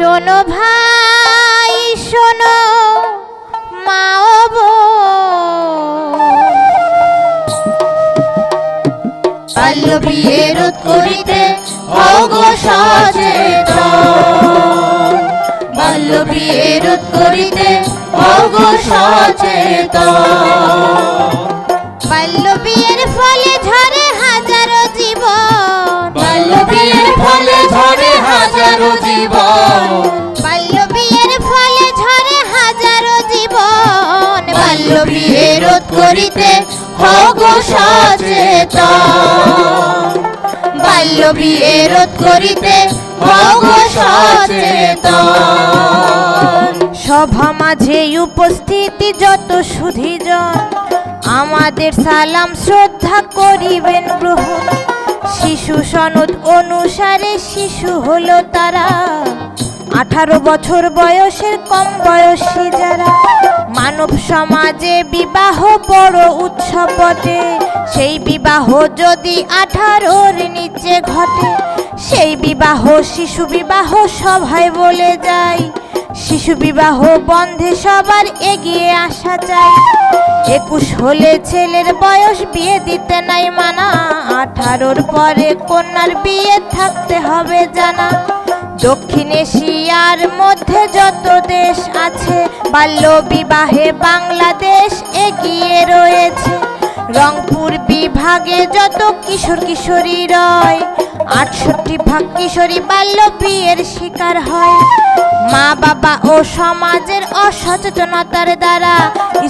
শোনো ভাই শোনো মা ও বোন, বাল্য বিয়ে রোধ করিতে হও গো সচেতন, বাল্য বিয়ে রোধ করিতে হও গো সচেতন। বাল্য বিয়ের ফলে ঝরে হাজারো জীবন, বাল্য বিয়ের ফলে ঝরে হাজারো জীবন, বাল্য বিয়ের ফলে ঝরে হাজারো জীবন। বাল্য বিয়ে রোধ করিতে হও গো সচেতন, বাল্য বিয়ে রোধ করিতে হও গো সচেতন। সভা মাঝে উপস্থিতি যত সুধীজন, আমাদের সালাম শ্রদ্ধা করিবেন গ্রহণ। শিশু সনদ অনুসারে শিশু হলো তারা, 18 বছর বয়সের কম বয়সী যারা। মানব সমাজে বিবাহ বড় উৎসব বটে, সেই বিবাহ যদি 18-র নিচে ঘটে, সেই বিবাহ শিশু বিবাহ সভায় বলে যায়। শিশু বিবাহ বন্ধে সবার এগিয়ে আসা চাই। 21 হলে ছেলের বয়স বিয়ে দিতে নাই মানা, 18-র পরে কন্যার বিয়ে থাকতে হবে জানা। দক্ষিণ এশিয়ার মধ্যে যত দেশ আছে, বাল্য বিবাহে বাংলাদেশ এগিয়ে রয়েছে। রংপুর বিভাগে যত কিশোর কিশোরী রয়, 68% কিশোরী বাল্য বিয়ের শিকার হয়। মা বাবা ও সমাজের অসচেতনতার দ্বারা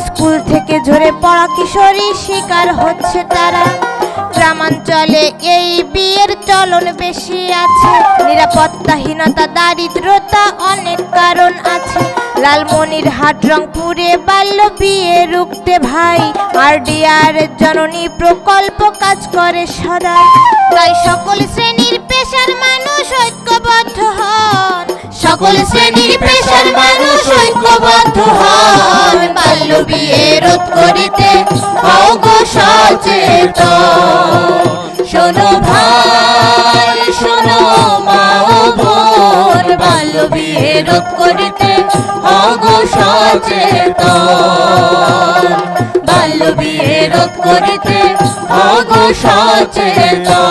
স্কুল থেকে ঝরে পড়া কিশোরী শিকার হচ্ছে তারা। গ্রামাঞ্চলে এই বিয়ের চলন বেশি আছে, নিরাপত্তাহীনতা দারিদ্রতা অনেক কারণ আছে। লালমনিরহাট রংপুরে বাল্য বিয়ে রুখতে ভাই RDR জননী প্রকল্প কাজ করে সদা। তাই সকল শ্রেণীর পেশার মানুষ ঐক্যবদ্ধ হন, সকল শ্রেণীর পেশার মানুষ ঐক্যবদ্ধ হন, বাল্য বিয়ে রোধ করিতে হও গো সচেতন। শোনো ভাই শোনো মা ও বোন, বাল্য বিয়ে রোধ করিতে হও গো সচেতন, বাল্য বিয়ে রোধ করিতে হও গো সচেতন।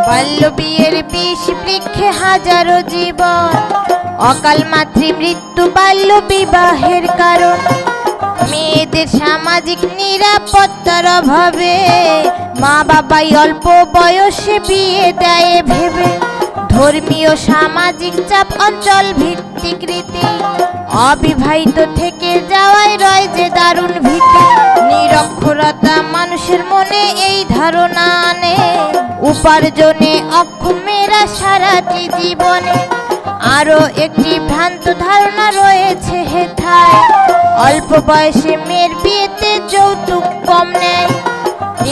বাল্য বিয়ের বিষ বৃক্ষে হাজারো জীবন, অকাল মাতৃ মৃত্যু বাল্য বিবাহের কারণ। মেয়েদের সামাজিক নিরাপত্তার অভাবে মা বাবাই অল্প বয়সে বিয়ে দেয় ভেবে। ধর্মীয় সামাজিক চাপ অঞ্চল ভিত্তিক রীতি, অবিবাহিত থেকে যাওয়ায় রয় যে দারুণ ভীতি। নিরক্ষরতা মানুষের মনে এই ধারণা আনে, উপার্জনে অক্ষম মেয়েরা সারাটি জীবনে। আরো একটি ভ্রান্ত ধারণা রয়েছে হেথায়, অল্প বয়সে মেয়ের বিয়েতে যৌতুক কম নেয়।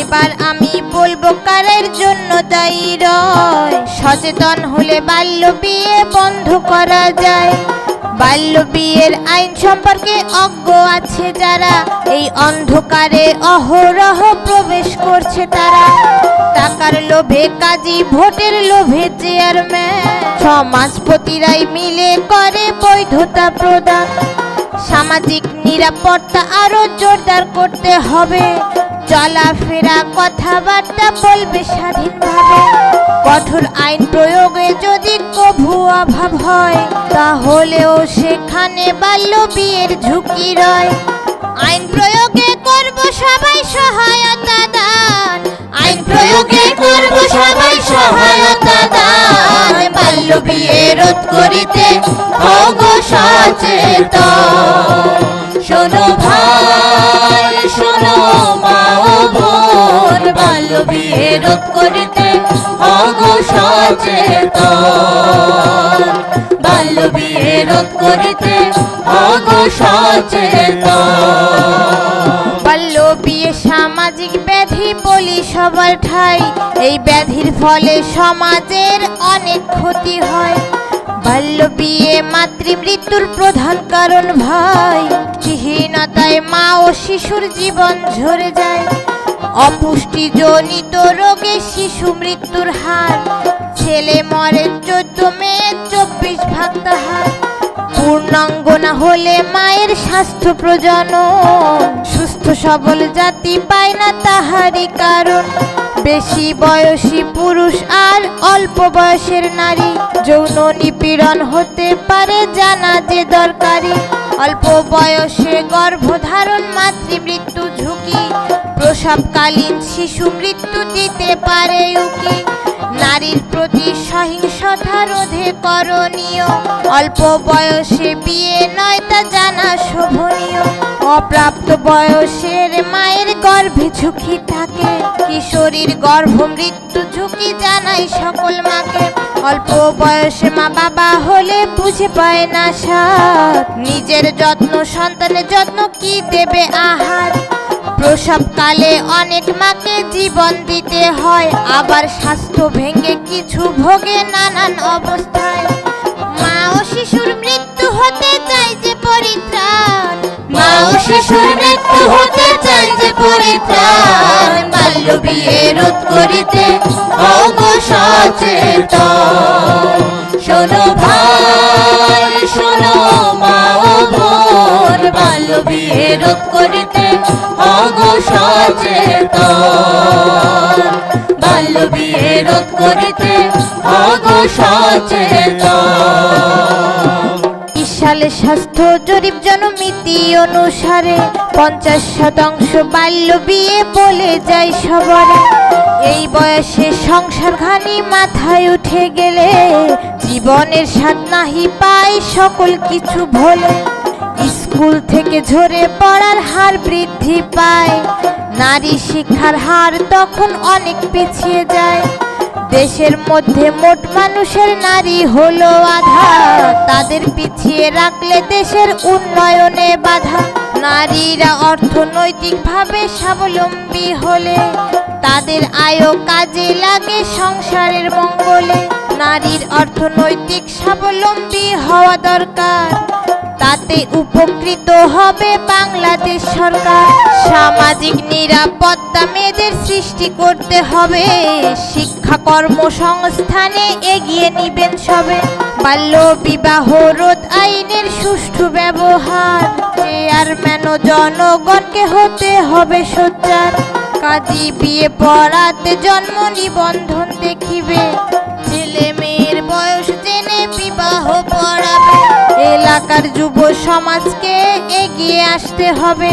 এবার আমি বলবো কারের জন্য দায়ী রয়, সচেতন হলে বাল্য বিয়ে বন্ধ করা যায়। বাল্য বিয়ের আইন সম্পর্কে অজ্ঞ আছে যারা, এই অন্ধকারে অহরহ প্রবেশ করছে তারা। টাকার লোভে কাজী, ভোটের লোভে চেয়ারম্যান, সমাজপতিরাই মিলে করে বৈধতা প্রদান। সামাজিক নিরাপত্তা আরো জোরদার করতে হবে, চলাফেরা কথাবার্তা বলবে স্বাধীনভাবে। কঠোর আইন প্রয়োগে যদি কভু অভাব হয়, তাহলেও সেখানে বাল্য বিয়ের ঝুঁকি রয়। আইন প্রয়োগে করব সবাই সহায়তা দান, আইন প্রয়োগে করব সবাই সহায়তা দান, বাল্য বিয়ে রোধ করিতে হও গো সচেতন। শোনো ভাই শোনো মা ও বোন, বাল্য বিয়ে রোধ করিতে হও গো সচেতন, বাল্য বিয়ে রোধ করিতে হও গো সচেতন। বাল্য বিয়ে সামাজিক ব্যাধি বলি সবার ঠাই, এই ব্যাধির ফলে সমাজের অনেক ক্ষতি হয়। বাল্য বিয়ে মাতৃমৃত্যুর প্রধান কারণ ভাই, পুষ্টিহীনতায় মা ও শিশুর জীবন ঝরে যায়। অপুষ্টিজনিত রোগে শিশু মৃত্যুর হার, ছেলে মরে 14, মেয়ে 24 ভাগ তাহার। পূর্ণাঙ্গ না হলে মায়ের স্বাস্থ্য প্রজনন, সুস্থ সবল জাতি পায় না তাহারই কারণ। বেশি বয়সী পুরুষ আর অল্প বয়সের নারী, যৌন নিপীড়ন হতে পারে জানা যে দরকারি। অল্প বয়সে গর্ভধারণ মাতৃমৃত্যু ঝুঁকি, প্রসবকালীন শিশু মৃত্যু দিতে পারে উকি। নারীর প্রতি সহিংসতা রোধে করণীয়, অল্প বয়সে বিয়ে নয় তা জানা শোভনীয়। অপ্রাপ্ত বয়সের মায়ের গর্ভে ঝুঁকি থাকে, কিশোরীর গর্ভ মৃত্যু ঝুঁকি জানাই সকল মাকে। অল্প বয়সে মা বাবা হলে বুঝে পায় না সাথ, নিজের যত্ন সন্তানের যত্ন কি দেবে আহার। প্রসবকালে অনেক মাকে জীবন দিতে হয়, আবার স্বাস্থ্য ভেঙে কিছু ভোগে নানান অবস্থায়। মা ও শিশুর মৃত্যু হতে চাই যে পরিত্রাণ, মা ও শিশুর মৃত্যু হতে চাই যে পরিত্রাণ। বাল্য বিয়ে রোধ করিতে হও সচেতন। শোনো ভাই শোনো মা ও বোন, বাল্য বিয়ে রোধ করিতে হও সচেতন। বাল্য বিয়ে রোধ করিতে হও সচেতন। সালে স্বাস্থ্য জরিপ জনমিতি অনুসারে 50% বাল্য বিয়ে বলে যায় সবার। এই বয়সে সংসার ঘানি মাথায় উঠে গেলে, জীবনের স্বাদ নাহি পায় সকল কিছু ভোলে। স্কুল থেকে ঝরে পড়ার হার বৃদ্ধি পায়, নারী শিক্ষার হার তখন অনেক পিছিয়ে যায়। দেশের মধ্যে মোট মানুষের নারী হলো আধা, তাদের পিছিয়ে রাখলে দেশের উন্নয়নে বাধা। নারীরা অর্থনৈতিকভাবে স্বাবলম্বী হলে, তাদের আয়ও কাজে লাগে সংসারের মঙ্গলে। নারীর অর্থনৈতিক স্বাবলম্বী হওয়া দরকার, তাতে উপকৃত হবে বাংলাদেশ সরকার। সামাজিক নিরাপত্তা মেয়েদের সৃষ্টি করতে হবে, শিক্ষা কর্মসংস্থানে এগিয়ে নিবেন সবে। বাল্য বিবাহ রোধ আইনের সুষ্ঠু ব্যবহার, চেয়ারম্যান ও জনগণকে হতে হবে সোচ্চার। কাজী বিয়ে পড়াতে জন্ম নিবন্ধন দেখিবে, ছেলে মেয়ের বয়স জেনে বিবাহ পড়াবে। এলাকার যুব সমাজকে এগিয়ে আসতে হবে,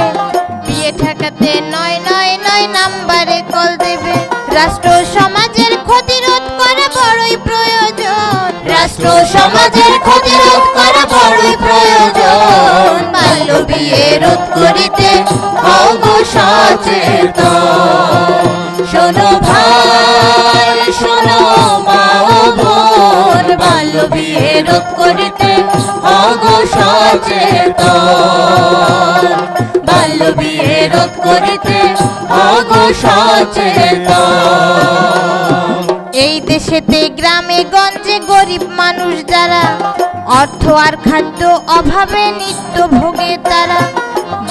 বিয়ে ঠেকাতে 999 নাম্বারে কল দেবে। রাষ্ট্র সমাজের ক্ষতি রোধ করা বড়ই প্রয়োজন, রাষ্ট্র সমাজের ক্ষতি রোধ করা বড়ই প্রয়োজন। বাল্য বিয়ে রোধ করিতে হও সচেতন। শোনো ভাই শোনো মা ও বোন, বাল্য বিয়ে রোধ করিতে হও সচেতন। বাল্য বিয়ে রোধ করিতে হও সচেতন। এই দেশেতে গ্রামে গঞ্জে গরিব মানুষ যারা, অর্থ আর খাদ্য অভাবে নিত্য ভোগে তারা।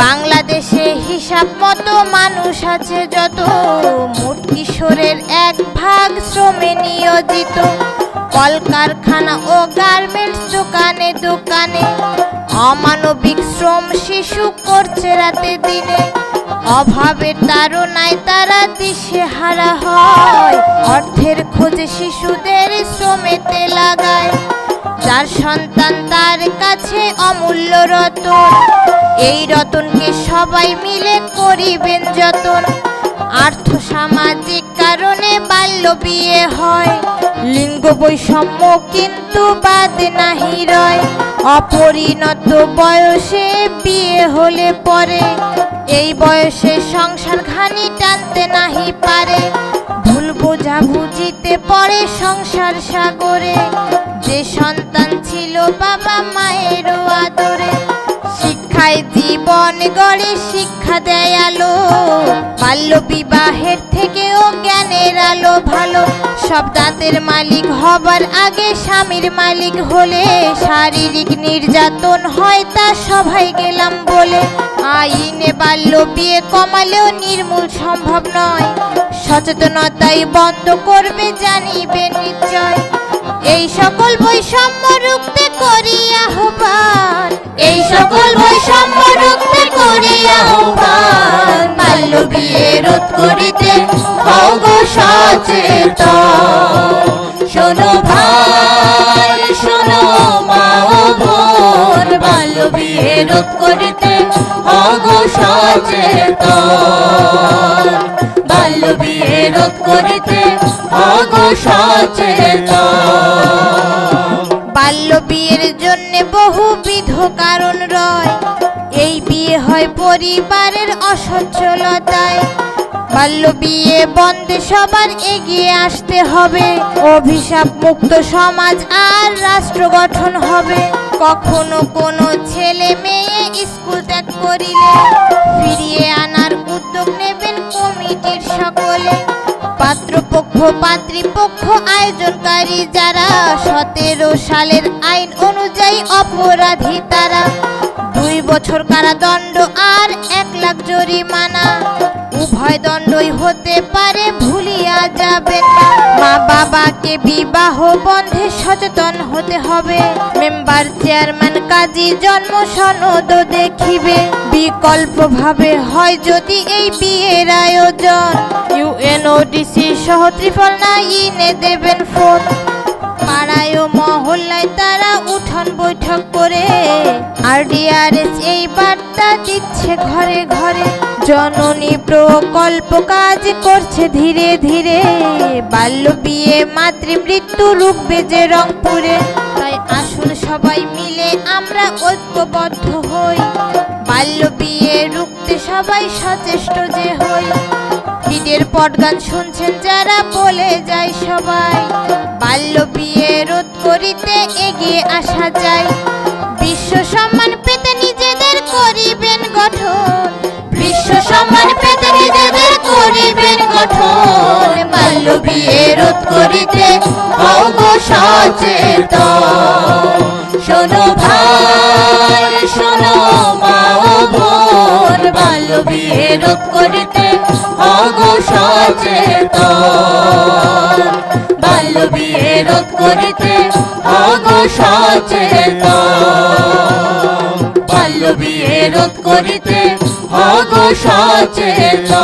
বাংলাদেশে হিসাব মতো মানুষ আছে যত, মোট কিশোরের 1 ভাগ শ্রমে নিয়োজিত। কলকারখানা ও গার্মেন্টস দোকানে দোকানে, অমানবিক শ্রম শিশু করছে রাতে দিনে। অভাবের তাড়নায় তারা দিশেহারা হয়, অর্থের খোঁজে শিশুদের শ্রমেতে লাগায়। যার সন্তান তার কাছে অমূল্য রতন, এই রতনকে সবাই মিলে করিবেন যতন। আর্থ সামাজিক কারণে বাল্য বিয়ে হয়, লিঙ্গ বৈষম্য কিন্তু বাদ নাহি রয়। অপরিণত বয়সে বিয়ে হলে পরে, এই বয়সে সংসার ঘানি টানতে নাহি পারে। ভুল বোঝাবুঝিতে পড়ে সংসার সাগরে, যে সন্তান ছিল বাবা মায়েরও আদরে। শিক্ষায় জীবন গড়ে শিক্ষা দেয় আলো, বাল্য বিবাহের থেকেও জ্ঞানের আলো ভালো। সব দাঁতের মালিক হবার আগে স্বামীর মালিক হলে, শারীরিক নির্যাতন হয় তা সবাই গেলাম বলে। আইনে বাল্য বিয়ে কমালেও নির্মূল সম্ভব নয়, সচেতনতাই বন্ধ করবে জানিবে নিশ্চয়। এই সকল বৈষম্য রুখতে সকল বৈষম্য রুখতে করি আহ্বান বাল্য বিয়ে রোধ করিতে হও গো সচেতন শোনো ভাই শোনো মা ও বোন বাল্য বিয়ে রোধ করিতে হও গো সচেতন বাল্য বিয়ে রোধ করিতে হও গো সচেতন বাল্য বিয়ের জন্য বহুবিধ কারণ রয় এই বিয়ে হয় পরিবারের অসচ্ছলতায় বাল্য বিয়ে বন্ধে সবার এগিয়ে আসতে হবে অভিশাপ মুক্ত সমাজ আর রাষ্ট্র গঠন হবে কখনো কোনো ছেলে মেয়ে স্কুল ত্যাগ করিলে ফিরিয়ে আনার উদ্যোগ নেবেন কমিটির সকলে পাত্রপক্ষ পাত্রীপক্ষ আয়োজনকারী যারা 17 সালের আইন অনুযায়ী অপরাধী তারা 2 বছর কারাদণ্ড আর 1 লাখ জরিমানা উভয় দণ্ডই হতে পারে ভুলিয়া যাবেন না মা বাবাকে বিবাহ বন্ধে সচেতন হতে হবে মেম্বার চেয়ারম্যান কাজী জন্ম সনদ দেখিবে বিকল্প ভাবে হয় যদি এই বিয়ের আয়োজন ইউএনওডিসি সহ 999 দেবেন ফোন পাড়ায় ও মহল্লায় তারা উঠোন বৈঠক করে আরডিআরএস এই বার্তা দিচ্ছে ঘরে ঘরে জননী প্রকল্প কাজ করছে ধীরে ধীরে বাল্য বিয়ে মাতৃমৃত্যু রুখবে যে রংপুরে তাই আসুন সবাই মিলে আমরা ঐক্যবদ্ধ হই বাল্য বিয়ে রুখতে সবাই সচেষ্ট যে হই ঈদের পটগান শুনছেন যারা বলে যায় সবাই বাল্য বিয়ে রোধ করিতে এগিয়ে আসা যায় বিশ্ব সম্মান পেতে নিজেদের করিবেন গঠন বিশ্ব সম্মান পেতে নিজেদের করিবেন গঠন বাল্য বিয়ে রোধ করিতে হও গো সচেতন শোনো ভাই শোনো মা ও বোন বাল্য বিয়ে রোধ করিতে হও গো সচেতন বাল্য বিয়ে রোধ করিতে হও গো সচেতন বাল্য বিয়ে রোধ করিতে হও গো সচেতন